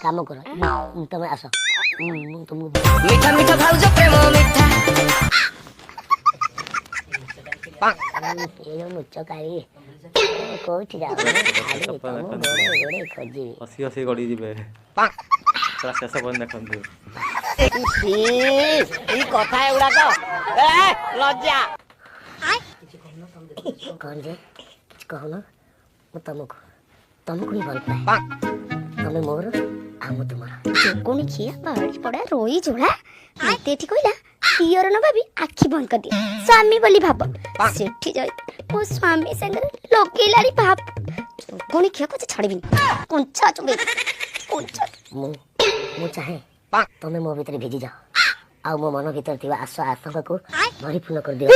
काम कर तमे आस तुम मीठा मीठा भाउज प्रेम मीठा ये मुचकारी कोठी जाओ खाली तुम गोड़े गोड़े खोजी हसी हसी गड़ी जीवे पूरा शेष पर्यंत देखंतु ई कथा एउडा तो ए लज्जा कौन जे कहो ना तुमको ही भल पाए तमे मोर आम तुमर कोणी खिया बाड़ी पड़ा रोई जोड़ा मते एठी कहला पियर न भाभी आखी बंद कर दिया स्वामी बोली भाब सेठी जाई मो स्वामी संग लोकेलारी भाब कोणी खिया को छाड़बिन कोंचा चुगे कोंचा मु चाहे तमे मो भीतर भेजी जाओ आ मो मन भीतर थिबा आशा आतंक को भरीपूर्ण कर दियो